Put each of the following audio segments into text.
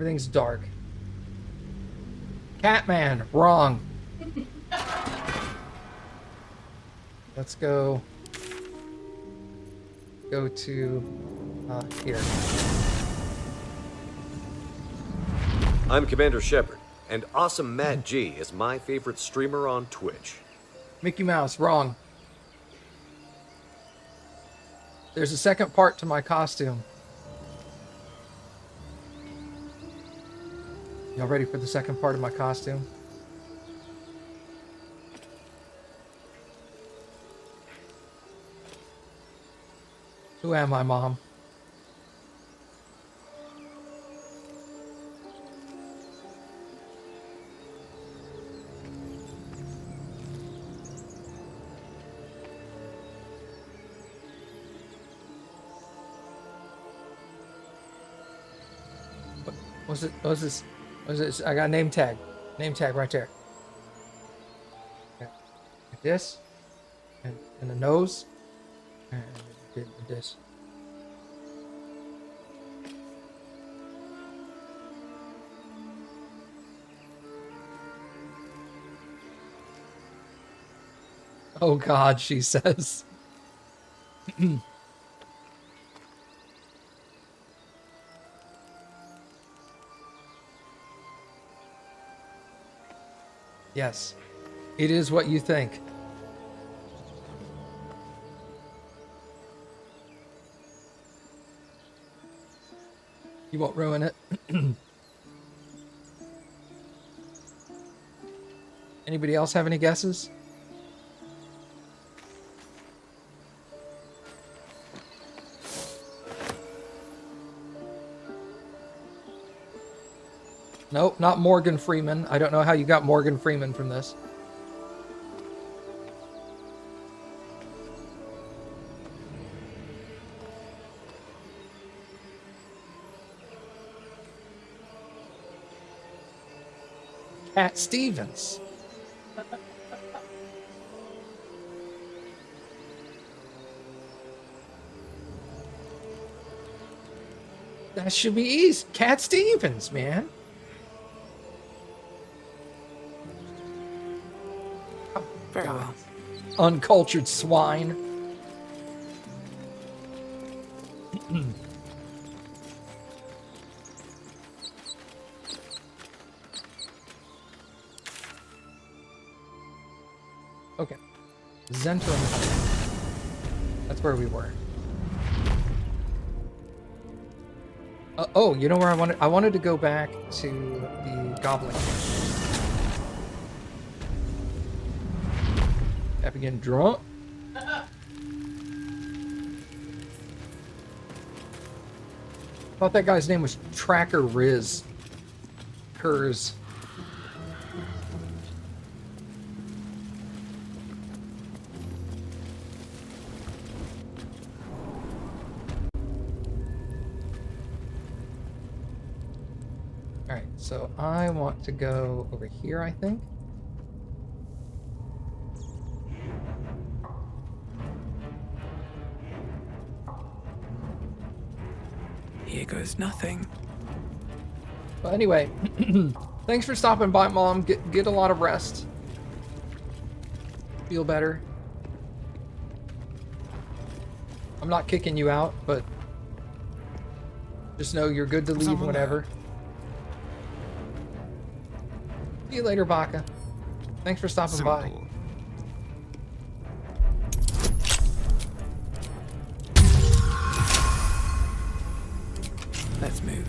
Everything's dark. Catman, wrong. Let's go to here. I'm Commander Shepard, and AwesomeMattG is my favorite streamer on Twitch. Mickey Mouse, wrong. There's a second part to my costume. Y'all ready for the second part of my costume? Who am I, Mom? What's this? I got a name tag. Name tag right there. Okay. Like this. And the nose. And this. Oh God, she says. Yes, it is what you think. You won't ruin it. Anybody else have any guesses? Nope, not Morgan Freeman. I don't know how you got Morgan Freeman from this. Cat Stevens. That should be easy. Cat Stevens, man. Very well. Uncultured swine. Okay. Zentrum. That's where we were. Oh, you know where I wanted? I wanted to go back to the Goblin Camp. Happy getting drunk. Thought that guy's name was Tracker Riz. Kurz. Alright, so I want to go over here, I think. Here goes nothing. Well, anyway, thanks for stopping by, Mom. Get a lot of rest. Feel better. I'm not kicking you out, but just know you're good to leave whenever. See you later, Baka. Thanks for stopping by. Let's move.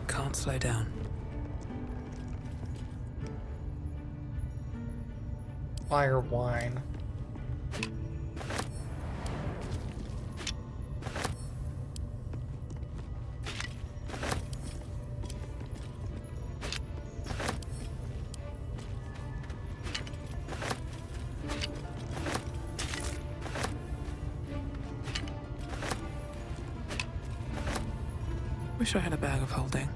Can't slow down. Fire wine. Wish I had a bag of holding.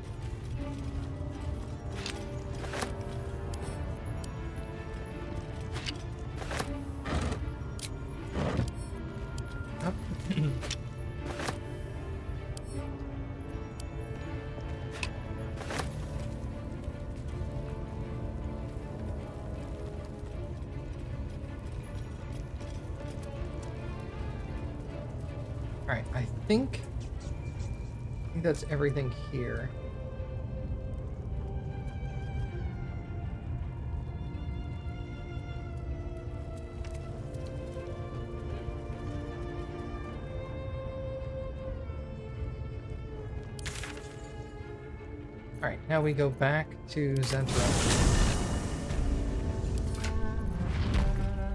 think that's everything here. Alright, now we go back to Zenthra.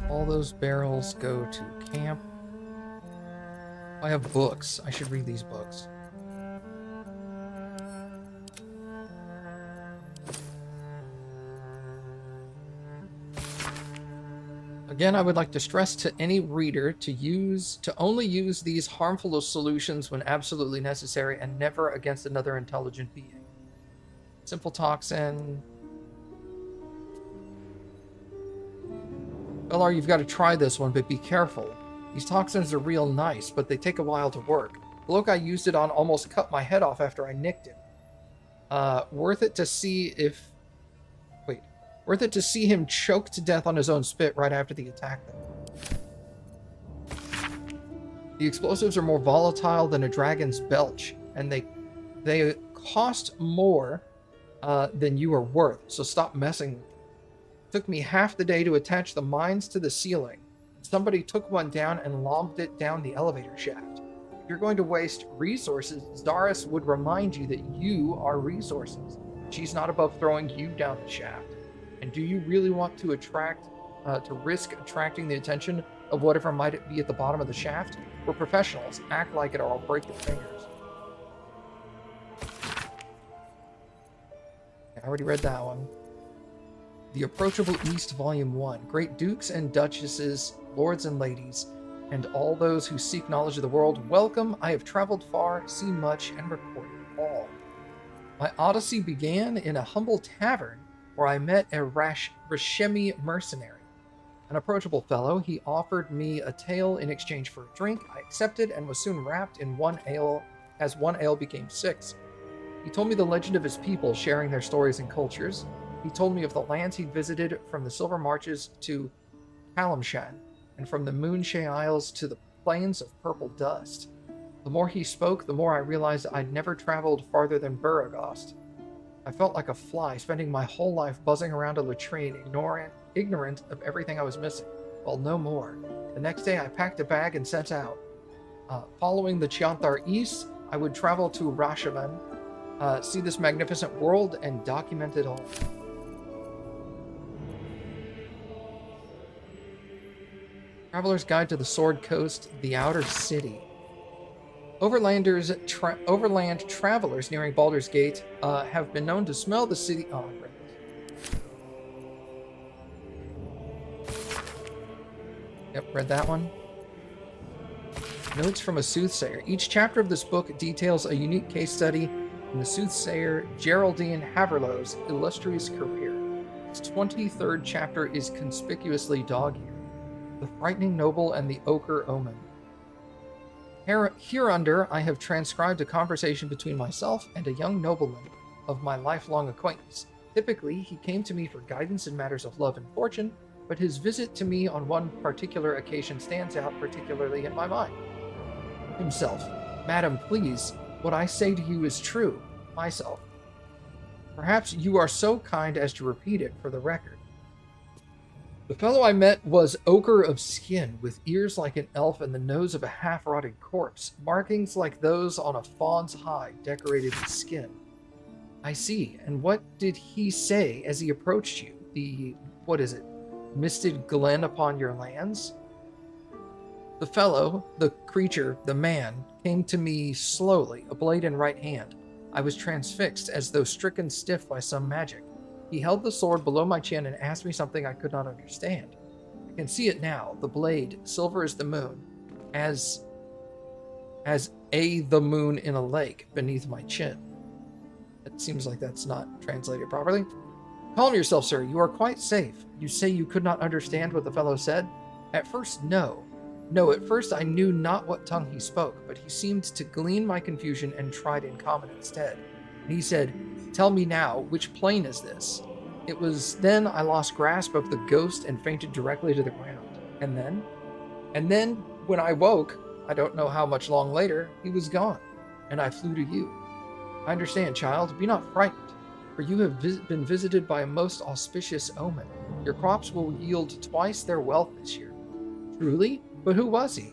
All those barrels go to camp. I have books. I should read these books. Again, I would like to stress to any reader to only use these harmful solutions when absolutely necessary and never against another intelligent being. Simple toxin. Baldur, you've got to try this one, but be careful. These toxins are real nice, but they take a while to work. The bloke I used it on almost cut my head off after I nicked him. Worth it to see him choke to death on his own spit right after the attack, though. The explosives are more volatile than a dragon's belch, and they cost more than you are worth, so stop messing with them. It took me half the day to attach the mines to the ceiling. Somebody took one down and lobbed it down the elevator shaft. If you're going to waste resources, Zaris would remind you that you are resources. She's not above throwing you down the shaft. And do you really want to risk attracting the attention of whatever might be at the bottom of the shaft? We're professionals. Act like it or I'll break your fingers. I already read that one. The Approachable East, Volume 1. Great dukes and duchesses, lords and ladies, and all those who seek knowledge of the world, welcome. I have traveled far, seen much, and recorded all. My odyssey began in a humble tavern where I met a Rashemi mercenary. An approachable fellow, he offered me a tale in exchange for a drink. I accepted and was soon wrapped in one ale, as one ale became 6. He told me the legend of his people, sharing their stories and cultures. He told me of the lands he'd visited, from the Silver Marches to Kalamshan, and from the Moonshay Isles to the plains of purple dust. The more he spoke, the more I realized I'd never traveled farther than Buragost. I felt like a fly, spending my whole life buzzing around a latrine, ignorant of everything I was missing. Well, no more. The next day, I packed a bag and set out. Following the Chiantar East, I would travel to Rashavan, see this magnificent world, and document it all. Traveler's Guide to the Sword Coast, the Outer City. Overland travelers nearing Baldur's Gate have been known to smell the city. Oh, right. Yep, read that one. Notes from a Soothsayer. Each chapter of this book details a unique case study in the soothsayer Geraldine Haverlow's illustrious career. Its 23rd chapter is conspicuously dog-eared. The Frightening Noble and the Ochre Omen. Hereunder, I have transcribed a conversation between myself and a young nobleman of my lifelong acquaintance. Typically, he came to me for guidance in matters of love and fortune, but his visit to me on one particular occasion stands out particularly in my mind. Himself. Madam, please, what I say to you is true. Myself. Perhaps you are so kind as to repeat it for the record. The fellow I met was ochre of skin, with ears like an elf and the nose of a half-rotted corpse, markings like those on a fawn's hide decorated with skin. I see. And what did he say as he approached you? Misted glen upon your lands? The fellow, the creature, the man, came to me slowly, a blade in right hand. I was transfixed, as though stricken stiff by some magic. He held the sword below my chin and asked me something I could not understand. I can see it now, the blade, silver as the moon, as the moon in a lake beneath my chin. It seems like that's not translated properly. Calm yourself, sir. You are quite safe. You say you could not understand what the fellow said? At first, no. No, at first I knew not what tongue he spoke, but he seemed to glean my confusion and tried in common instead. And he said, "Tell me now, which plane is this?" It was then I lost grasp of the ghost and fainted directly to the ground. And then, when I woke, I don't know how much long later, he was gone, and I flew to you. I understand, child. Be not frightened, for you have been visited by a most auspicious omen. Your crops will yield twice their wealth this year. Truly? But who was he?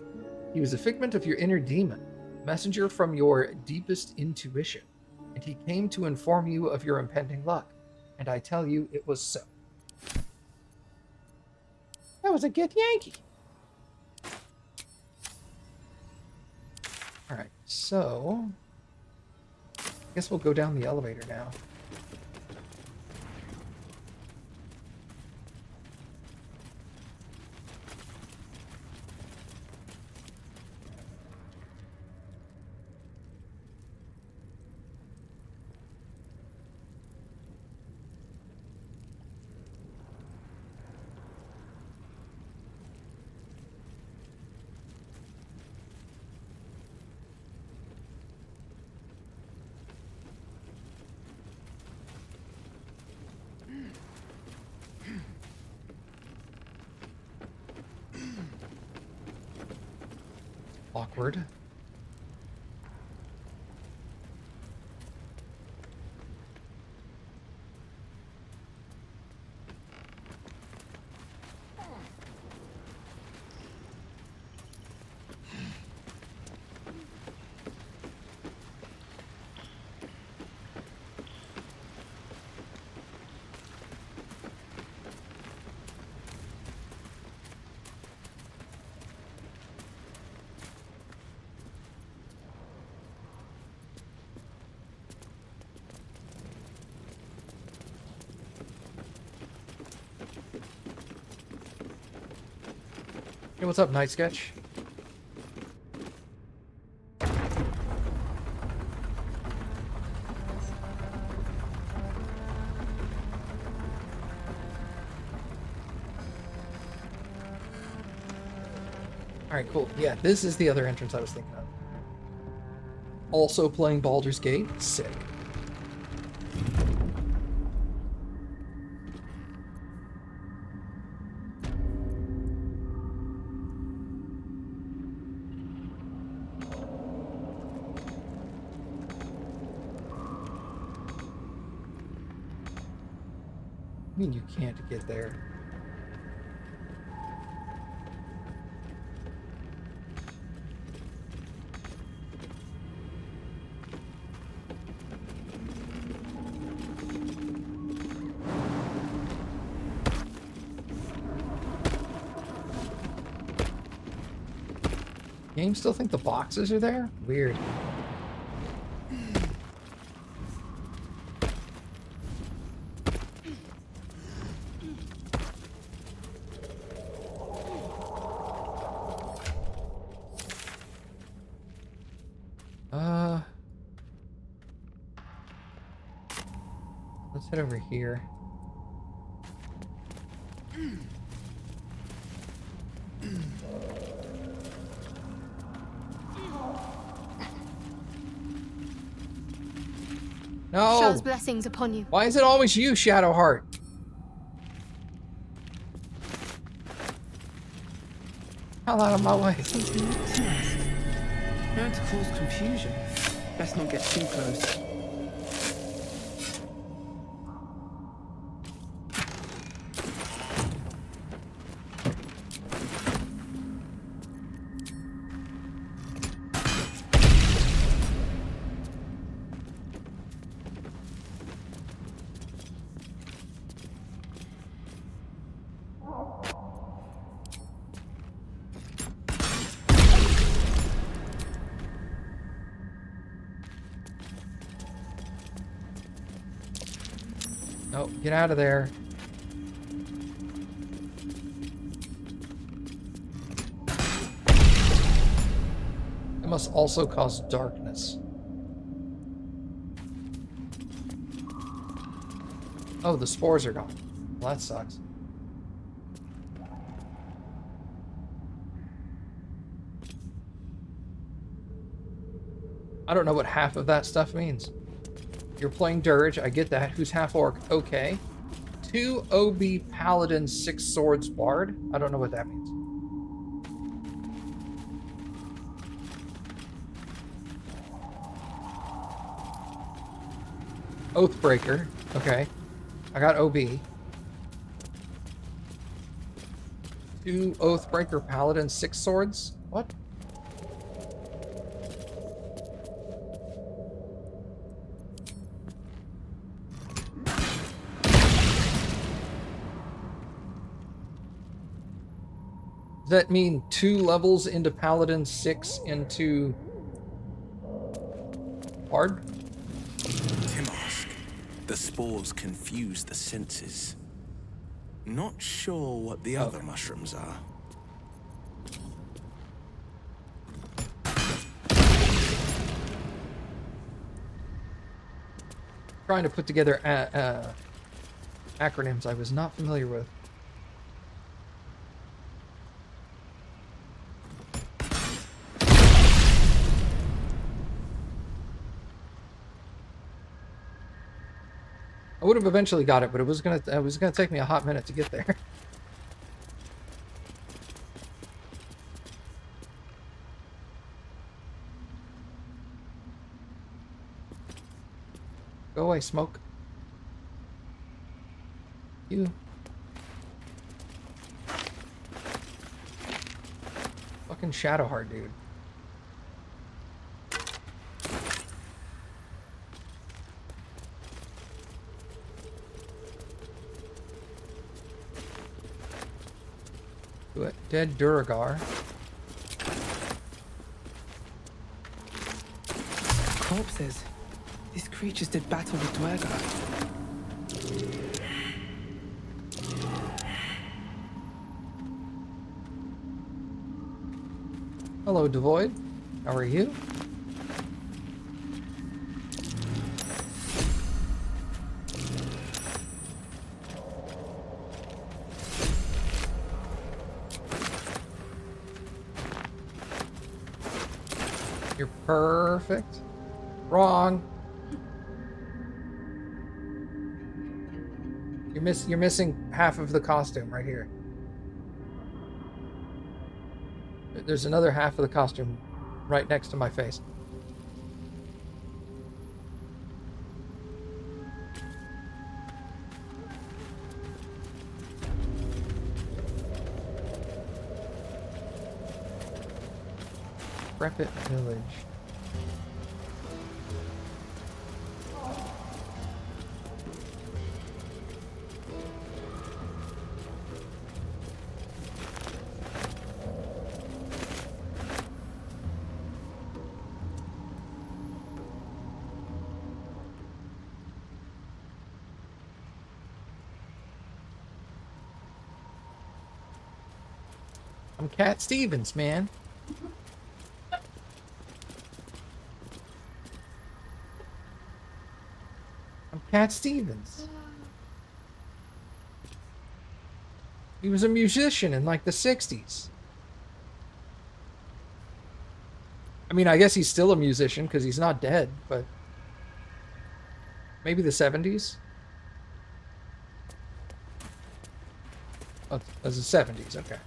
He was a figment of your inner demon, messenger from your deepest intuition, and he came to inform you of your impending luck, and I tell you it was so. That was a good Yankee. Alright, so I guess we'll go down the elevator now. Awkward. Hey, what's up, Night Sketch? Alright, cool. Yeah, this is the other entrance I was thinking of. Also playing Baldur's Gate. Sick. I mean, you can't get there. Games still think the boxes are there? Weird. Let's head over here. No! Show's blessings upon you. Why is it always you, Shadowheart? Hell out of my way. Known to cause confusion. Best not get too close. No, get out of there. It must also cause darkness. Oh, the spores are gone. Well, that sucks. I don't know what half of that stuff means. You're playing Dirge, I get that. Who's half orc? Okay. 2 OB Paladin, 6 Swords Bard? I don't know what that means. Oathbreaker. Okay. I got OB. 2 Oathbreaker Paladin, 6 swords? What? Does that mean 2 levels into Paladin, 6 into Bard? Timosk, the spores confuse the senses. Not sure what the other mushrooms are. Trying to put together acronyms I was not familiar with. I would have eventually got it, but it was gonna take me a hot minute to get there. Go away, smoke. You. Fucking Shadowheart, dude. Do it. Dead Duragar. Corpses. These creatures did battle with Dwergar. Hello, Devoid. How are you? You're perfect. Wrong. You're missing half of the costume right here. There's another half of the costume right next to my face. Crepit Village. I'm Cat Stevens, man. I'm Cat Stevens. He was a musician in like the 60s. I mean, I guess he's still a musician because he's not dead, but maybe the 70s? Oh, that's the 70s, okay.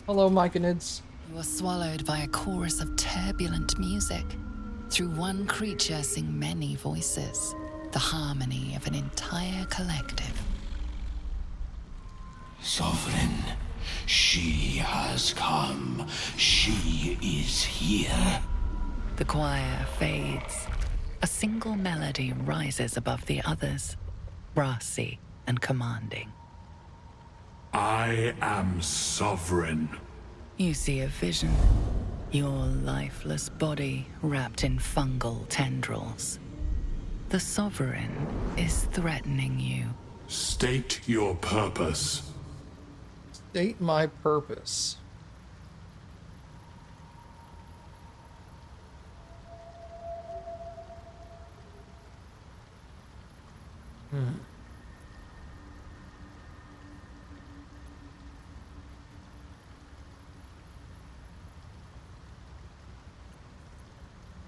Hello, Myconids. You are swallowed by a chorus of turbulent music. Through one creature sing many voices, the harmony of an entire collective. Sovereign, she has come. She is here. The choir fades. A single melody rises above the others, brassy and commanding. I am sovereign. You see a vision. Your lifeless body wrapped in fungal tendrils. The Sovereign is threatening you. State your purpose. State my purpose.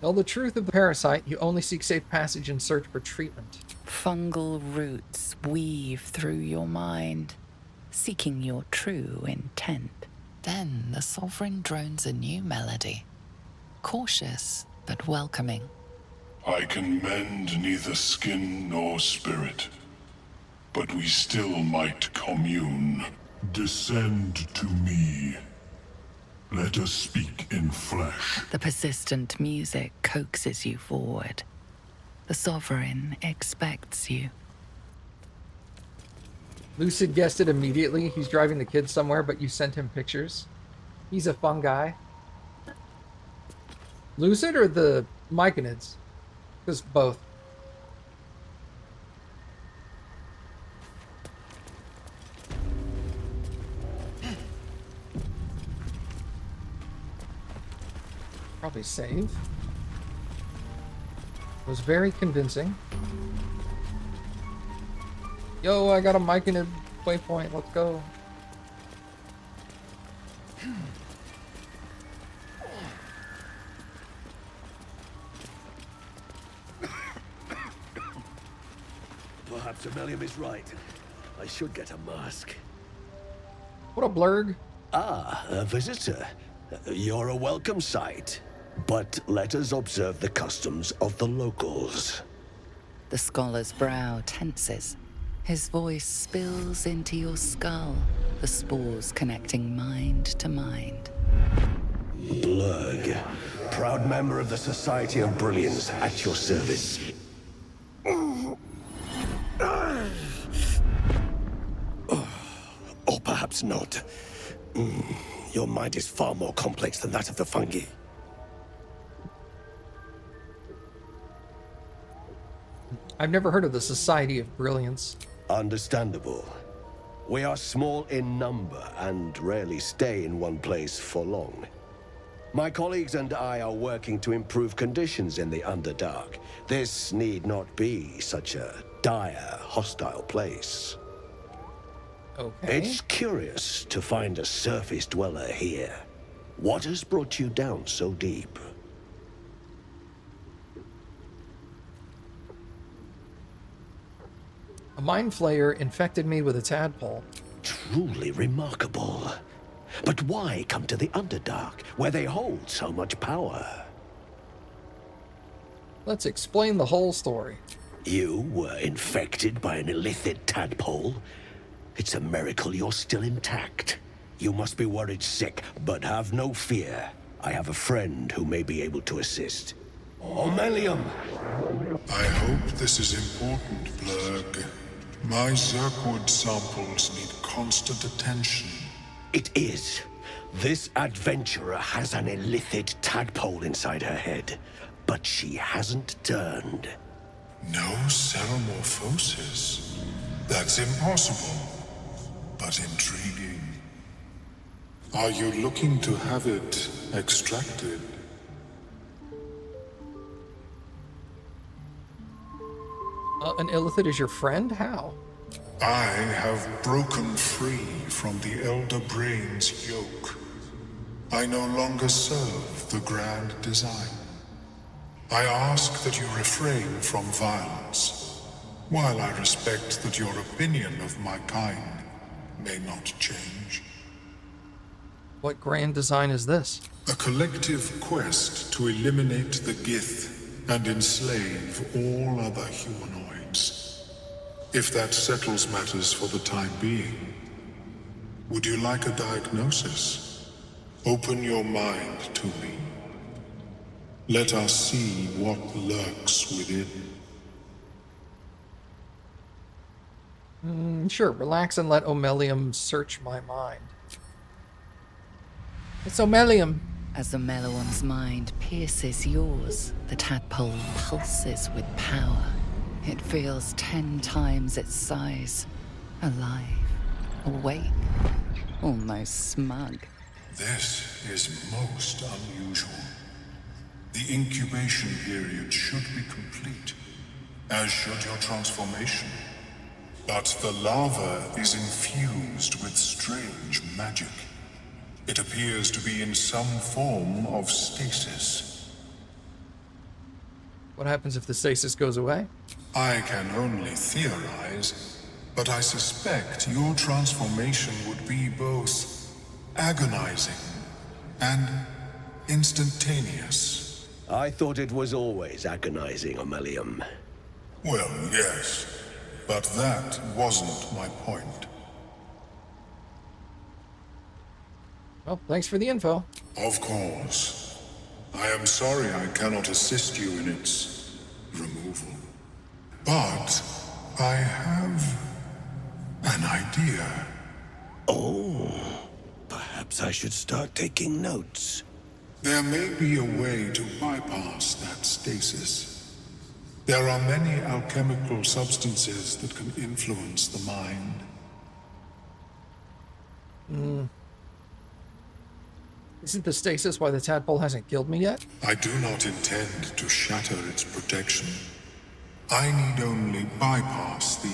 Tell the truth of the parasite. You only seek safe passage and search for treatment. Fungal roots weave through your mind, seeking your true intent. Then the Sovereign drones a new melody, cautious but welcoming. I can mend neither skin nor spirit, but we still might commune. Descend to me. Let us speak in flesh. The persistent music coaxes you forward. The Sovereign expects you. Lucid guessed it immediately. He's driving the kids somewhere, but you sent him pictures. He's a fun guy. Lucid or the Myconids? Because both. Probably save. Was very convincing. Yo, I got a Myconid waypoint. Let's go. Perhaps Amelia is right. I should get a mask. What a blurg. Ah, a visitor. You're a welcome sight. But let us observe the customs of the locals. The scholar's brow tenses. His voice spills into your skull, the spores connecting mind to mind. Blurg, proud member of the Society of Brilliance, at your service. Or perhaps not. Your mind is far more complex than that of the fungi. I've never heard of the Society of Brilliance. Understandable. We are small in number and rarely stay in one place for long. My colleagues and I are working to improve conditions in the Underdark. This need not be such a dire, hostile place. Okay. It's curious to find a surface dweller here. What has brought you down so deep? A mind flayer infected me with a tadpole. Truly remarkable. But why come to the Underdark, where they hold so much power? Let's explain the whole story. You were infected by an illithid tadpole? It's a miracle you're still intact. You must be worried sick, but have no fear. I have a friend who may be able to assist. Omelium! I hope this is important, Blurg. My Zirkwood samples need constant attention. It is. This adventurer has an illithid tadpole inside her head, but she hasn't turned. No ceremorphosis. That's impossible, but intriguing. Are you looking to have it extracted? An illithid is your friend? How? I have broken free from the Elder Brain's yoke. I no longer serve the grand design. I ask that you refrain from violence, while I respect that your opinion of my kind may not change. What grand design is this? A collective quest to eliminate the Gith and enslave all other humanoids. If that settles matters for the time being, would you like a diagnosis? Open your mind to me. Let us see what lurks within. Sure, relax and let Omelium search my mind. It's Omelium. As the Meloon's mind pierces yours, the tadpole pulses with power. It feels 10 times its size. Alive, awake, almost smug. This is most unusual. The incubation period should be complete, as should your transformation. But the larva is infused with strange magic. It appears to be in some form of stasis. What happens if the stasis goes away? I can only theorize, but I suspect your transformation would be both agonizing and instantaneous. I thought it was always agonizing, Omelium. Well, yes, but that wasn't my point. Well, thanks for the info. Of course. I am sorry I cannot assist you in its removal. But I have an idea. Oh, perhaps I should start taking notes. There may be a way to bypass that stasis. There are many alchemical substances that can influence the mind. Isn't the stasis why the tadpole hasn't killed me yet? I do not intend to shatter its protection. I need only bypass the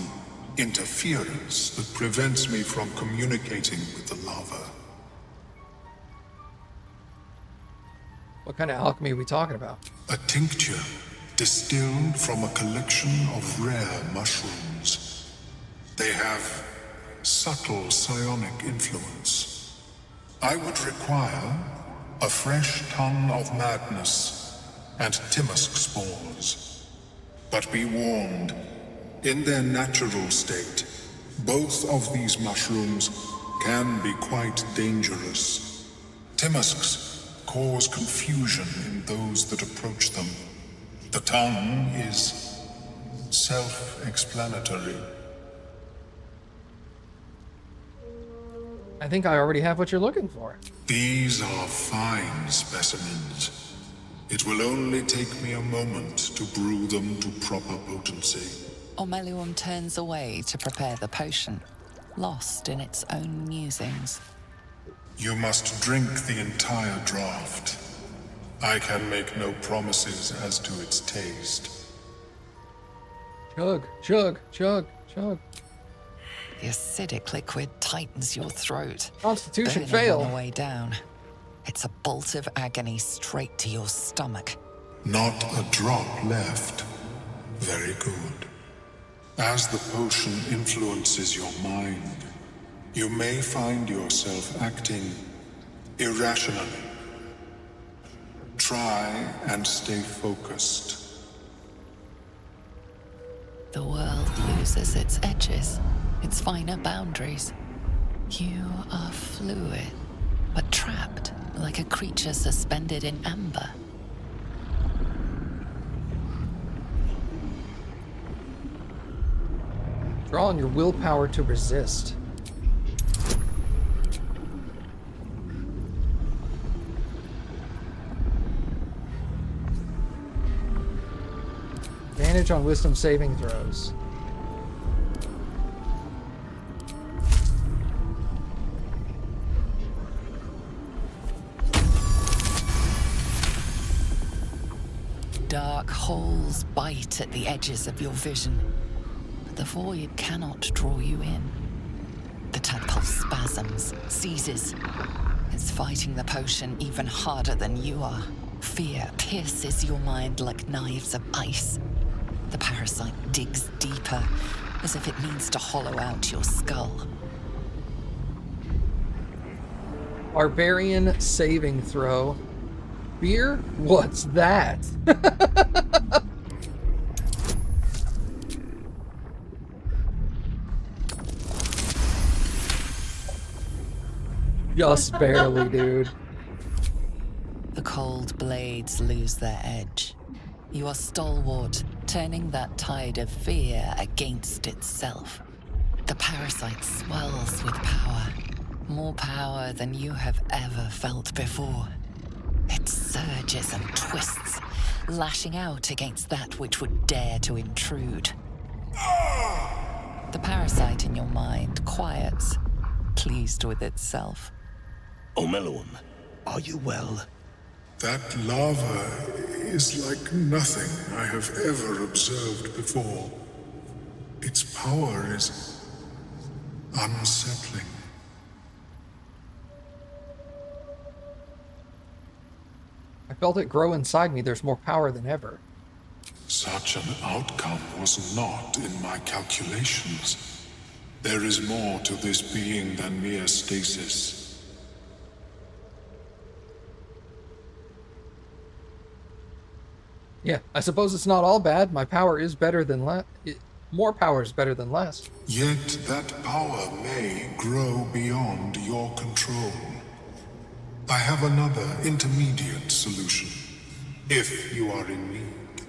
interference that prevents me from communicating with the lava. What kind of alchemy are we talking about? A tincture distilled from a collection of rare mushrooms. They have subtle psionic influence. I would require a fresh ton of madness and Timusk spores. But be warned, in their natural state, both of these mushrooms can be quite dangerous. Timusks cause confusion in those that approach them. The tongue is self-explanatory. I think I already have what you're looking for. These are fine specimens. It will only take me a moment to brew them to proper potency. Omelium turns away to prepare the potion, lost in its own musings. You must drink the entire draught. I can make no promises as to its taste. Chug, chug, chug, chug. The acidic liquid tightens your throat. Constitution burning fail. on the way down. It's a bolt of agony straight to your stomach. Not a drop left. Very good. As the potion influences your mind, you may find yourself acting irrationally. Try and stay focused. The world loses its edges, its finer boundaries. You are fluid, but trapped like a creature suspended in amber. Draw on your willpower to resist. Advantage on wisdom saving throws. Dark holes bite at the edges of your vision, but the void cannot draw you in. The tadpole spasms, seizes. It's fighting the potion even harder than you are. Fear pierces your mind like knives of ice. The parasite digs deeper, as if it needs to hollow out your skull. Barbarian saving throw. Fear? What's that? Just barely, dude. The cold blades lose their edge. You are stalwart, turning that tide of fear against itself. The parasite swells with power. More power than you have ever felt before. It surges and twists, lashing out against that which would dare to intrude. The parasite in your mind quiets, pleased with itself. Omelium, are you well? That lava is like nothing I have ever observed before. Its power is unsettling. I felt it grow inside me. There's more power than ever. Such an outcome was not in my calculations. There is more to this being than mere stasis. Yeah, I suppose it's not all bad. My power is better than more power is better than less. Yet that power may grow beyond your control. I have another intermediate solution, if you are in need.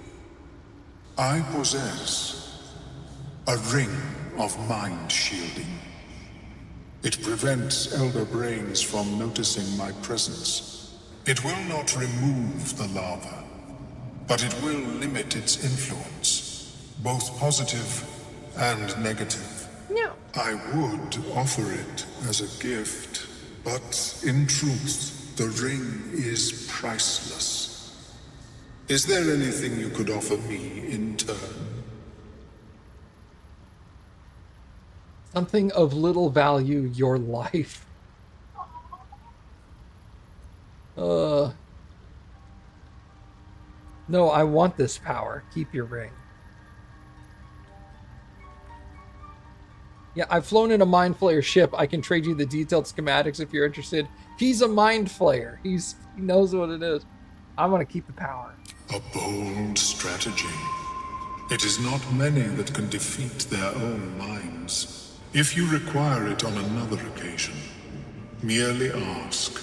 I possess a ring of mind shielding. It prevents elder brains from noticing my presence. It will not remove the lava, but it will limit its influence, both positive and negative. Yeah. I would offer it as a gift, but in truth, the ring is priceless. Is there anything you could offer me in turn? Something of little value, your life. No, I want this power. Keep your ring. Yeah, I've flown in a Mind Flayer ship. I can trade you the detailed schematics if you're interested. He's a Mind Flayer. He knows what it is. I want to keep the power. A bold strategy. It is not many that can defeat their own minds. If you require it on another occasion, merely ask.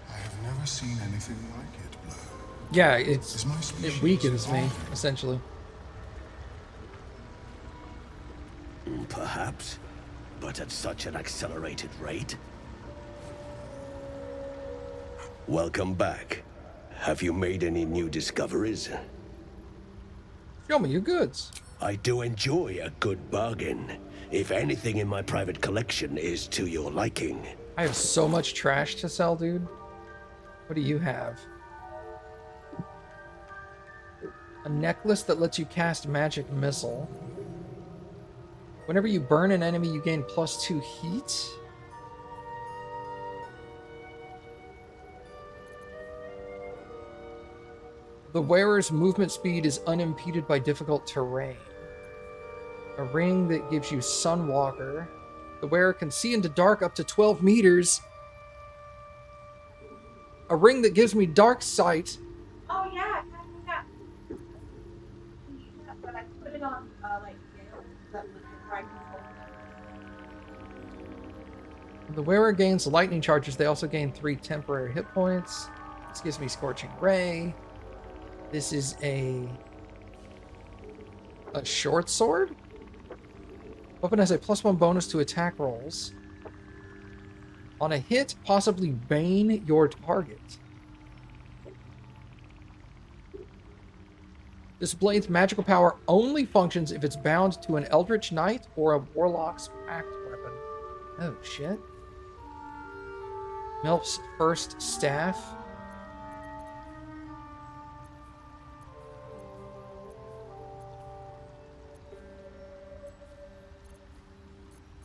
I have never seen anything like it, Blur. Yeah, Is my it species weakens me, evolving? essentially. Perhaps, but at such an accelerated rate. Welcome back. Have you made any new discoveries? Show me your goods. I do enjoy a good bargain. If anything in my private collection is to your liking. I have so much trash to sell, dude. What do you have? A necklace that lets you cast magic missile. Whenever you burn an enemy, you gain +2 heat. The wearer's movement speed is unimpeded by difficult terrain. A ring that gives you Sunwalker. The wearer can see into dark up to 12 meters. A ring that gives me dark sight. Oh yeah, yeah. But I put it on like that was the right people. The wearer gains lightning charges. They also gain 3 temporary hit points. This gives me Scorching Ray. This is a short sword. Weapon has a +1 bonus to attack rolls. On a hit, possibly bane your target. This blade's magical power only functions if it's bound to an Eldritch Knight or a Warlock's Pact weapon. Oh, shit. Melf's first staff.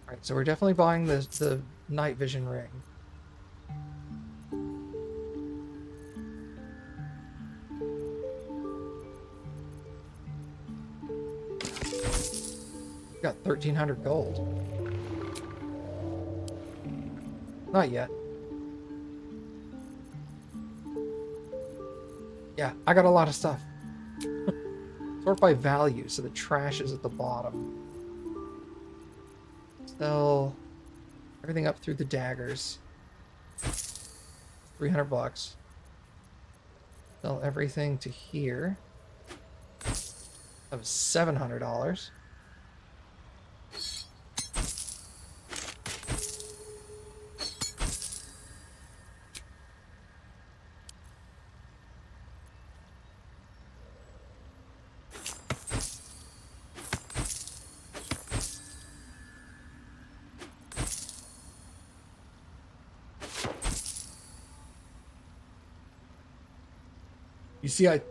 Alright, so we're definitely buying the night vision ring. Got 1,300 gold. Not yet. Yeah, I got a lot of stuff. Sort by value, so the trash is at the bottom. Sell everything up through the daggers. 300 bucks. Sell everything to here. That was $700. You see, I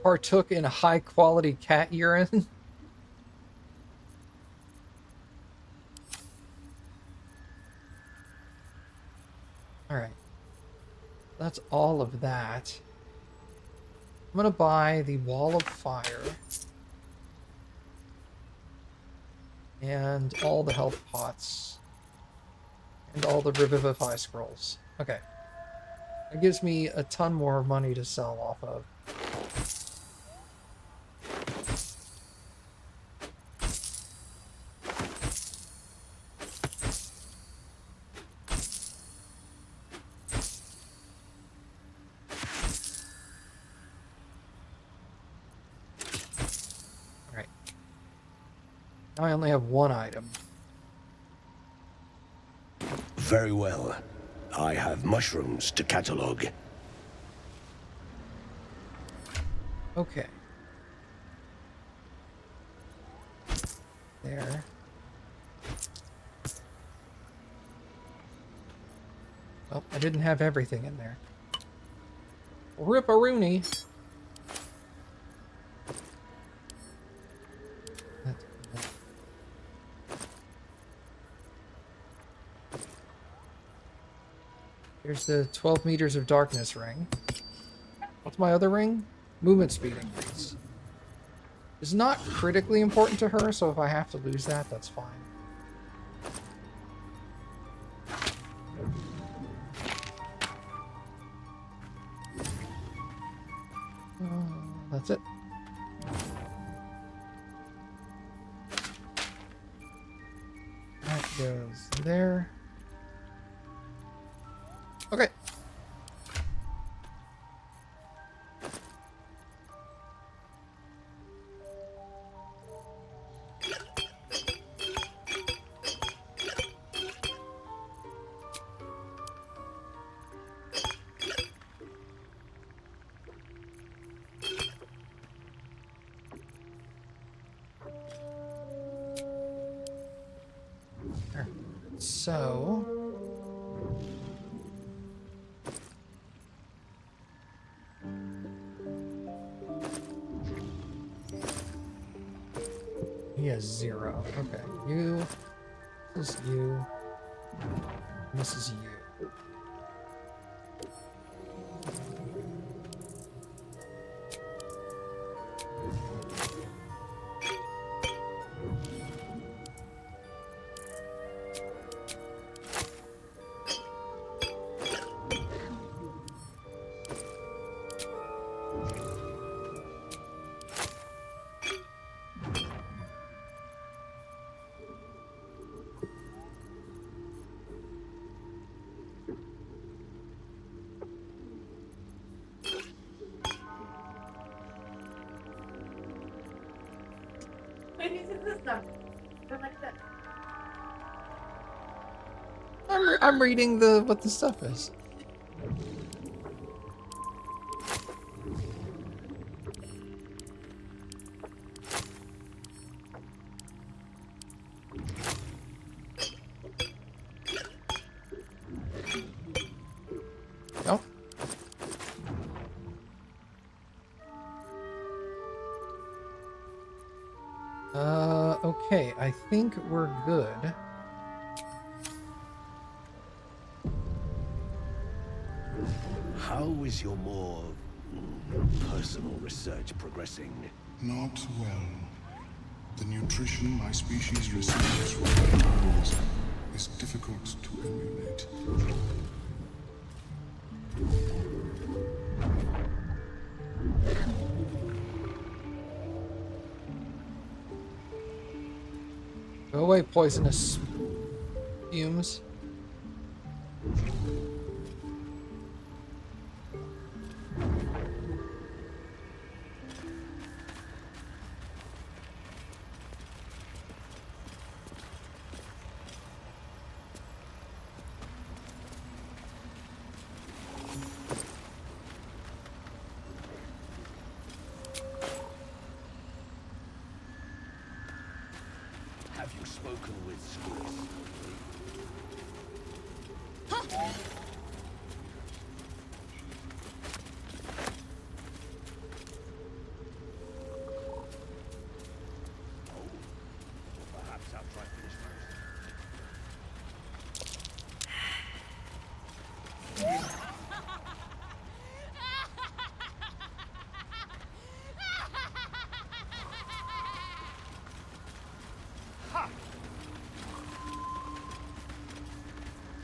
partook in a high-quality cat urine. All right. That's all of that. I'm going to buy the Wall of Fire. And all the health pots. And all the Revivify scrolls. Okay. That gives me a ton more money to sell off of. Alright. Now I only have one item. Very well. I have mushrooms to catalog. Okay. There. Oh, I didn't have everything in there. Rip-a-rooney. Here's the 12 meters of darkness ring. What's my other ring? Movement speed increase. It's not critically important to her, so if I have to lose that, that's fine. That's it. That goes there. Okay. So he has 0. Okay, you. This is you. And this is you. Maybe it's this number. Or like that. I'm reading what the stuff is. No. Okay, I think we're good. How is your more personal research progressing? Not well. The nutrition my species receives from their animals is difficult to emulate. Go away, poisonous fumes. Have you spoken with Squirrel?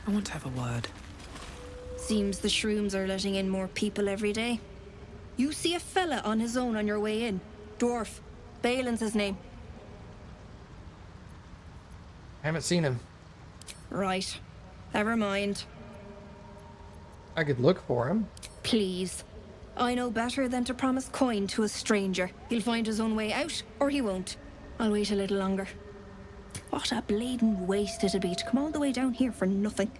I want to have a word. Seems the shrooms are letting in more people every day. You see a fella on his own on your way in. Dwarf. Balin's his name. I haven't seen him. Right. Never mind. I could look for him. Please. I know better than to promise coin to a stranger. He'll find his own way out, or he won't. I'll wait a little longer. What a bleeding waste it'd be to come all the way down here for nothing.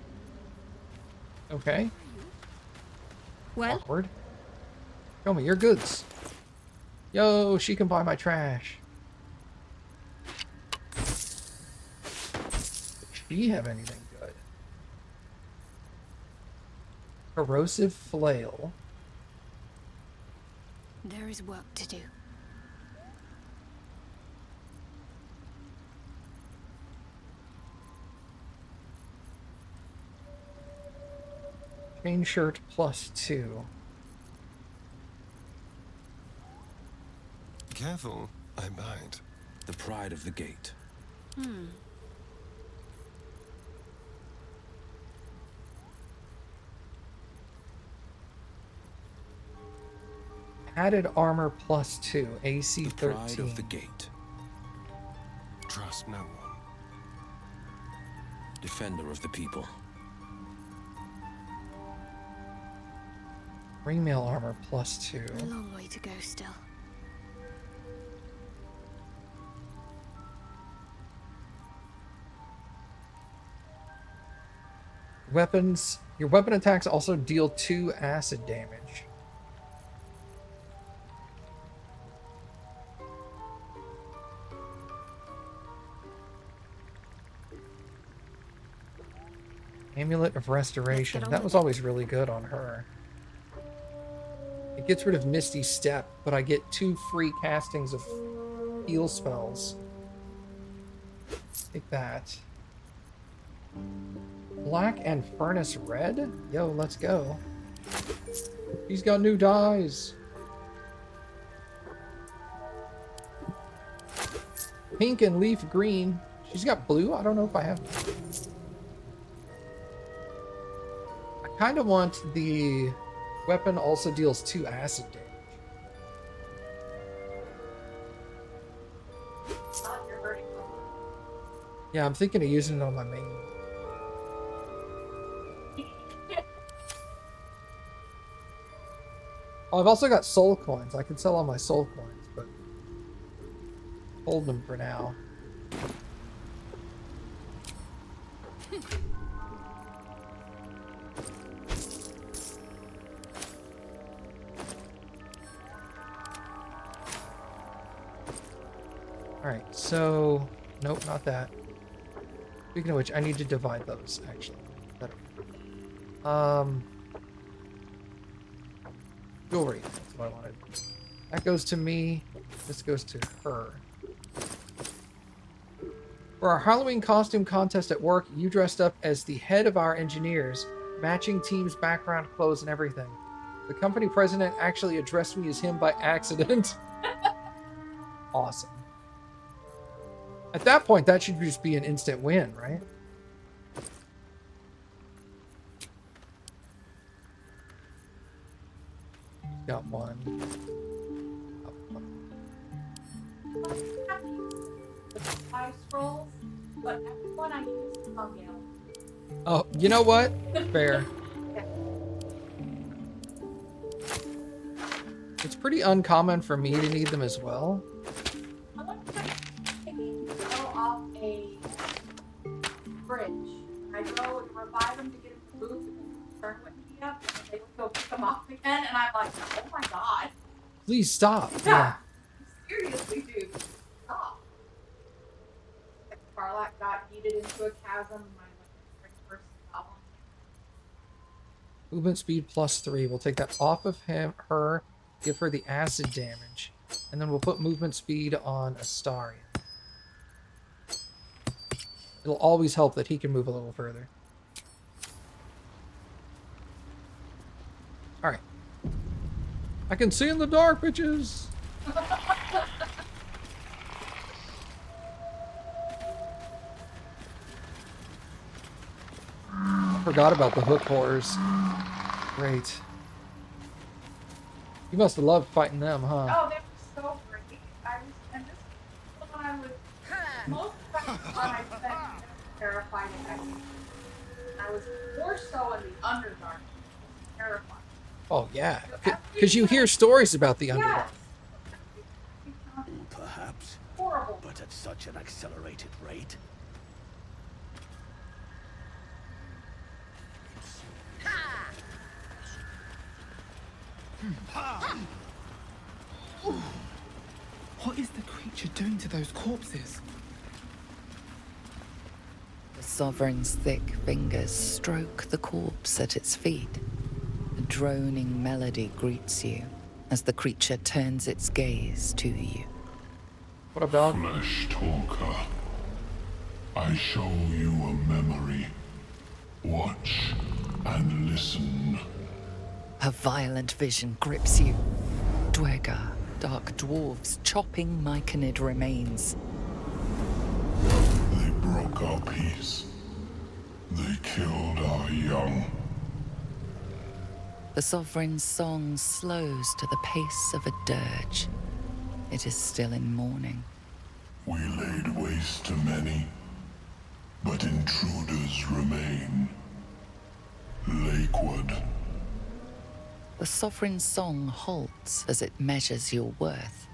Okay. Well? Awkward. Show me your goods. Yo, she can buy my trash. Does she have anything good? Corrosive flail. There is work to do. Chain shirt +2. Careful, I bite. The pride of the gate. Added armor +2. AC The 13. pride of the gate. Trust no one. Defender of the people. Ringmail armor +2. A long way to go still. Weapons. Your weapon attacks also deal 2 acid damage. Amulet of Restoration. That was always really good on her. It gets rid of Misty Step, but I get 2 free castings of heal spells. Take that. Black and Furnace Red? Yo, let's go. He's got new dyes. Pink and Leaf Green. She's got blue? I don't know if I have. I kind of want the weapon also deals 2 acid damage. Yeah, I'm thinking of using it on my main. Oh, I've also got soul coins. I can sell all my soul coins, but hold them for now. Alright, so... Nope, not that. Speaking of which, I need to divide those, actually. Jewelry, that's what I wanted. That goes to me. This goes to her. For our Halloween costume contest at work, you dressed up as the head of our engineers, matching team's background clothes and everything. The company president actually addressed me as him by accident. Awesome. At that point, that should just be an instant win, right? Got one. I scrolls, but everyone I use is thumbnail. Oh, you know what? Fair. It's pretty uncommon for me to need them as well. I want to go off a bridge. I go and revive them to get them to boots and then turn with me up, and they go pick them off again, and I'm like, oh my god. Please stop. Yeah. Seriously, dude. Stop. Like, Carlac got yeeted into a chasm, and my first goblin. Movement speed +3. We'll take that off of her, give her the acid damage, and then we'll put movement speed on Astarion. It'll always help that he can move a little further. Alright. I can see in the dark, bitches! Forgot about the hook horrors. Great. You must have loved fighting them, huh? Oh, they were so great. And this was when I was, most of the time I spent terrified of that game. I was more so in the Underdark. Terrified. Oh, yeah. Because you hear stories about the Underdark. Perhaps. Horrible. But at such an accelerated rate. What is the creature doing to those corpses? The Sovereign's thick fingers stroke the corpse at its feet. A droning melody greets you as the creature turns its gaze to you. What about? Flesh talker. I show you a memory. Watch and listen. A violent vision grips you. Dwergar, dark dwarves chopping Myconid remains. They broke our peace. They killed our young. The Sovereign's song slows to the pace of a dirge. It is still in mourning. We laid waste to many, but intruders remain. Lakeward. The Sovereign's song halts as it measures your worth.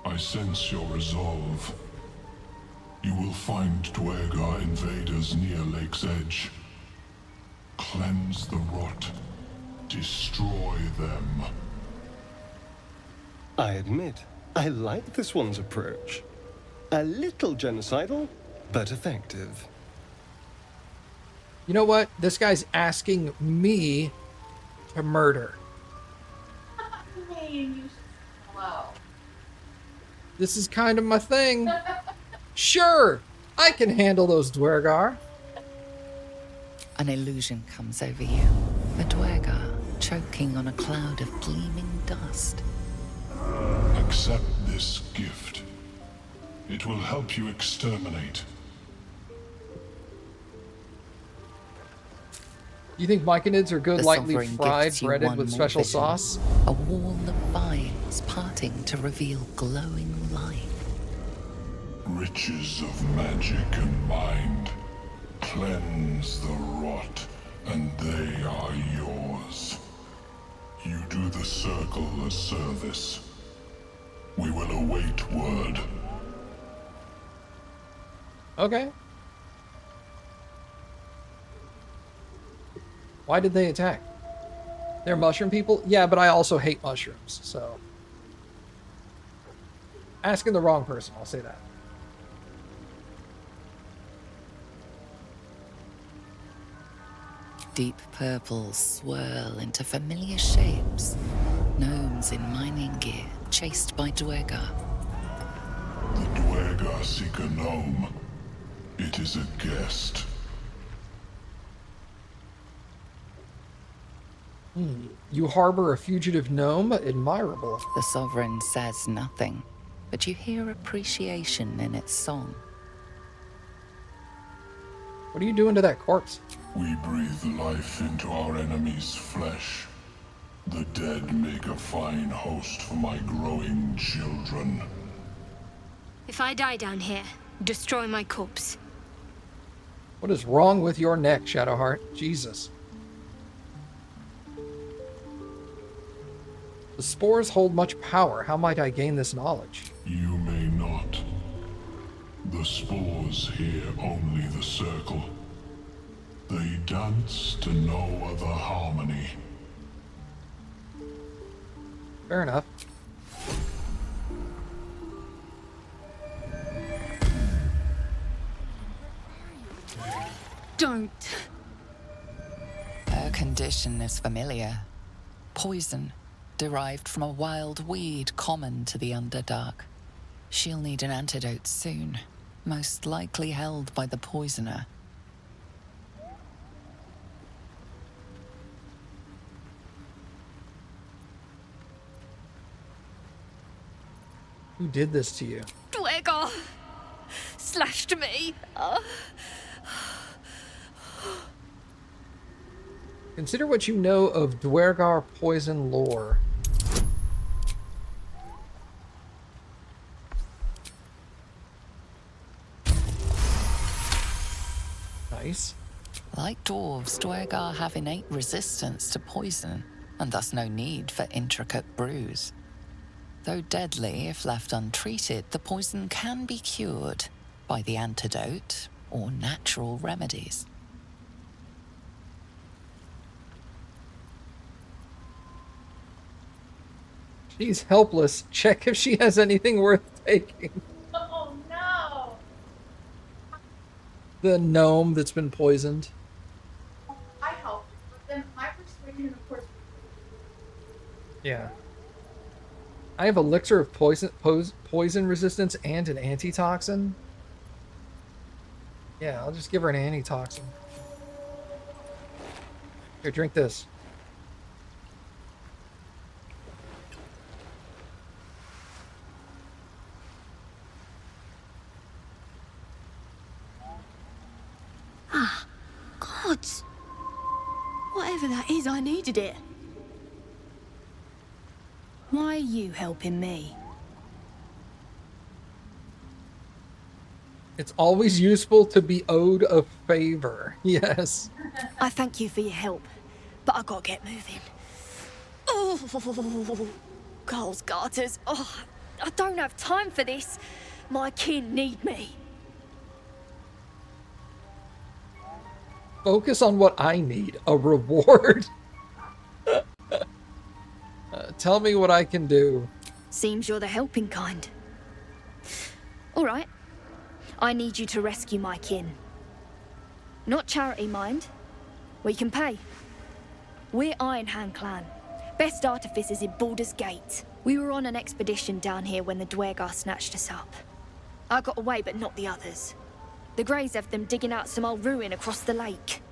I sense your resolve. You will find Dwergar invaders near Lake's edge. Cleanse the rot. Destroy them. I admit, I like this one's approach. A little genocidal, but effective. You know what? This guy's asking me to murder. Hello. This is kind of my thing. Sure, I can handle those Dwergar. An illusion comes over you. A Dwergar choking on a cloud of gleaming dust. Accept this gift. It will help you exterminate. You think Myconids are good The lightly Sovereign fried, gifts you breaded one with more special vision. sauce? A wall of vines parting to reveal glowing light. Riches of magic and mind. Cleanse the rot, and they are yours. You do the circle a service. We will await word. Okay. Why did they attack? They're mushroom people? Yeah, but I also hate mushrooms, so... Asking the wrong person, I'll say that. Deep purples swirl into familiar shapes. Gnomes in mining gear, chased by Dwergar. The Dwergar seek a gnome. It is a guest. You harbor a fugitive gnome? Admirable. The Sovereign says nothing, but you hear appreciation in its song. What are you doing to that corpse? We breathe life into our enemy's flesh. The dead make a fine host for my growing children. If I die down here, destroy my corpse. What is wrong with your neck, Shadowheart? Jesus. The spores hold much power. How might I gain this knowledge? You may not. The spores hear only the circle. They dance to no other harmony. Fair enough. Don't. Her condition is familiar. Poison, derived from a wild weed common to the Underdark. She'll need an antidote soon, most likely held by the poisoner. Who did this to you? Dwergar slashed me. Consider what you know of Dwergar poison lore. Nice. Like dwarves, Dwergar have innate resistance to poison, and thus no need for intricate brews. Though deadly if left untreated, the poison can be cured by the antidote or natural remedies. She's helpless. Check if she has anything worth taking. Oh no! The gnome that's been poisoned. I helped, but then my persuasion, of course. Yeah. I have elixir of poison resistance and an antitoxin. Yeah, I'll just give her an antitoxin. Here, drink this. Ah, gods. Whatever that is, I needed it. Why are you helping me? It's always useful to be owed a favor. Yes. I thank you for your help, but I gotta get moving. Oh, Carl's garters. Oh, I don't have time for this. My kin need me. Focus on what I need. A reward. Tell me what I can do. Seems you're the helping kind. All right. I need you to rescue my kin. Not charity, mind. We can pay. We're Iron Hand Clan. Best artificers in Baldur's Gate. We were on an expedition down here when the Dwergar snatched us up. I got away, but not the others. The Greys have them digging out some old ruin across the lake.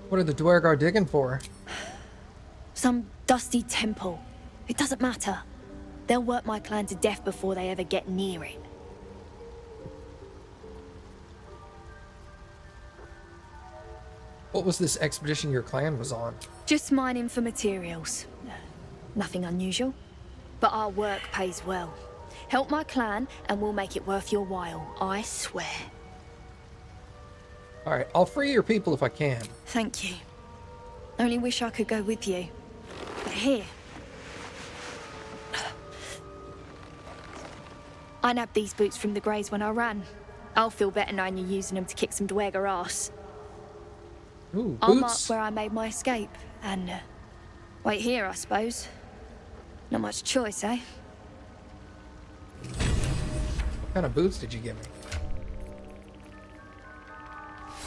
What are the Dwergar digging for? Some dusty temple. It doesn't matter. They'll work my clan to death before they ever get near it. What was this expedition your clan was on? Just mining for materials. Nothing unusual. But our work pays well. Help my clan and we'll make it worth your while, I swear. Alright, I'll free your people if I can. Thank you. Only wish I could go with you. But here. I nabbed these boots from the Greys when I ran. I'll feel better knowing you're using them to kick some Dwergar ass. Ooh, I'll mark boots. where I made my escape, and wait here, I suppose. Not much choice, eh? What kind of boots did you give me?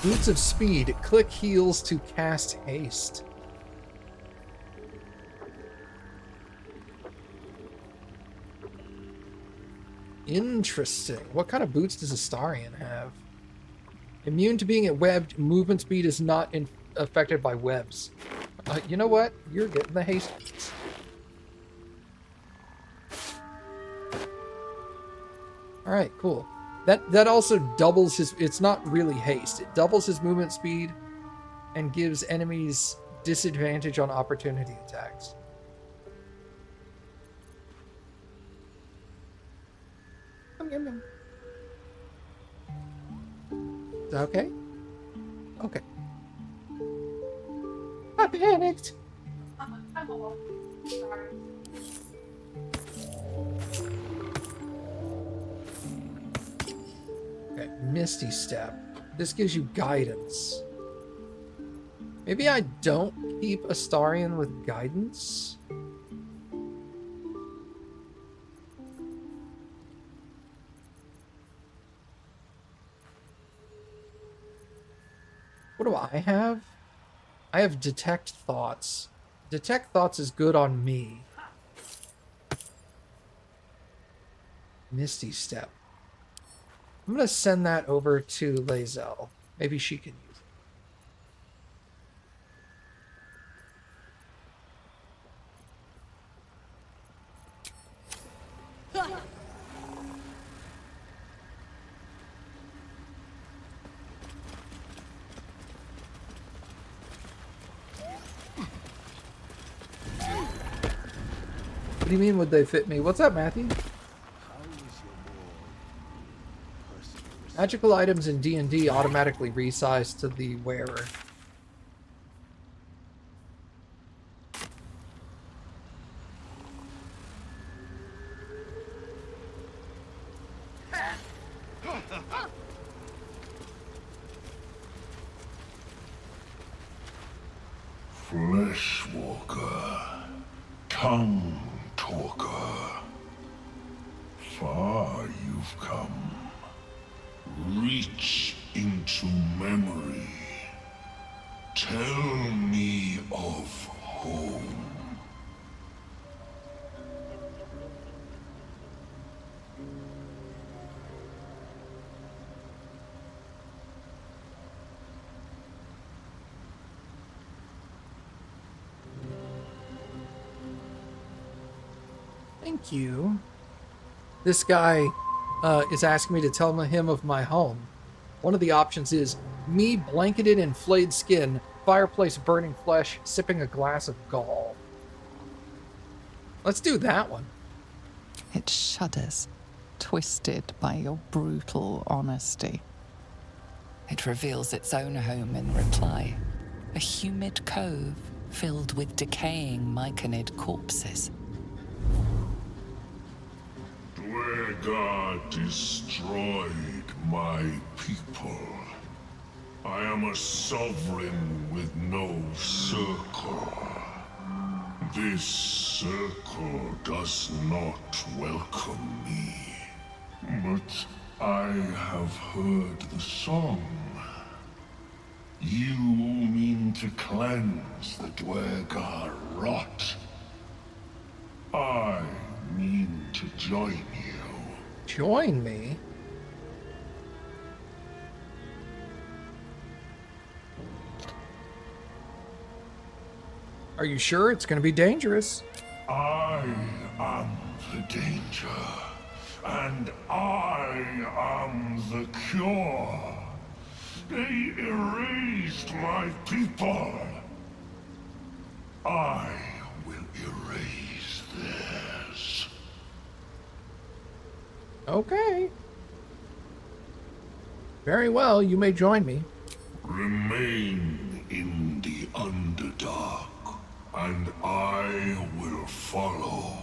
Boots of speed. Click heels to cast haste. Interesting. What kind of boots does Astarion have? Immune to being at webbed. Movement speed is not affected by webs. You know what? You're getting the haste boots. Alright, cool. That also doubles his... It's not really haste. It doubles his movement speed and gives enemies disadvantage on opportunity attacks. Is that okay? Okay. I panicked. I'm all sorry. Okay, Misty Step. This gives you guidance. Maybe I don't keep Astarion with guidance? What do I have? I have Detect Thoughts. Detect Thoughts is good on me. Misty Step. I'm going to send that over to Lae'Zel. Maybe she can use it. What do you mean would they fit me? What's up, Matthew? Magical items in D&D automatically resize to the wearer. Fleshwalker, tongue talker. Far you've come. Reach into memory. Tell me of home. Thank you. This guy is asking me to tell him of my home. One of the options is me blanketed in flayed skin, fireplace burning flesh, sipping a glass of gall. Let's do that one. It shudders, twisted by your brutal honesty. It reveals its own home in reply. A humid cove filled with decaying myconid corpses. Dwegar destroyed my people. I am a sovereign with no circle. This circle does not welcome me. But I have heard the song. You mean to cleanse the Dwegar rot. I mean to join you. Join me? Are you sure? It's going to be dangerous. I am the danger, and I am the cure. They erased my people. I will erase theirs. Okay. Very well, you may join me. Remain in the Underdark, and I will follow.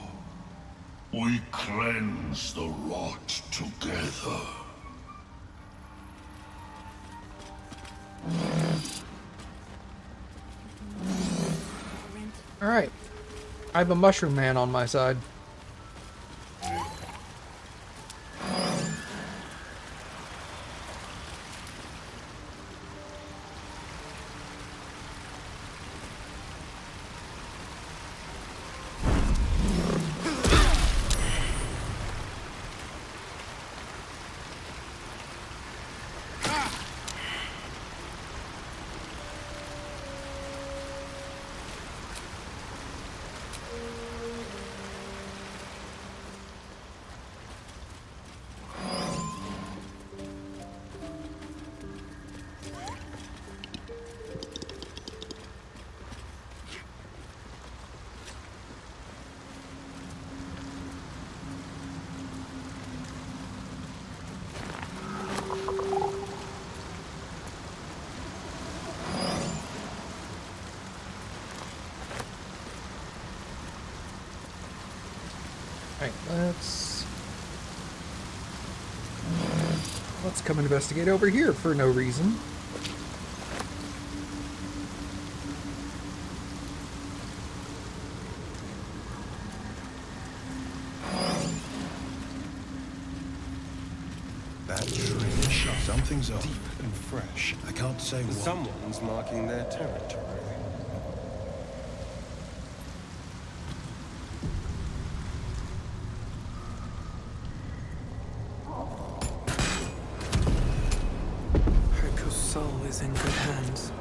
We cleanse the rot together. Alright. I have a mushroom man on my side. Let's come investigate over here for no reason. That tree, something's off. Deep and fresh. I can't say what. Someone's marking their territory. Herco's soul is in good hands.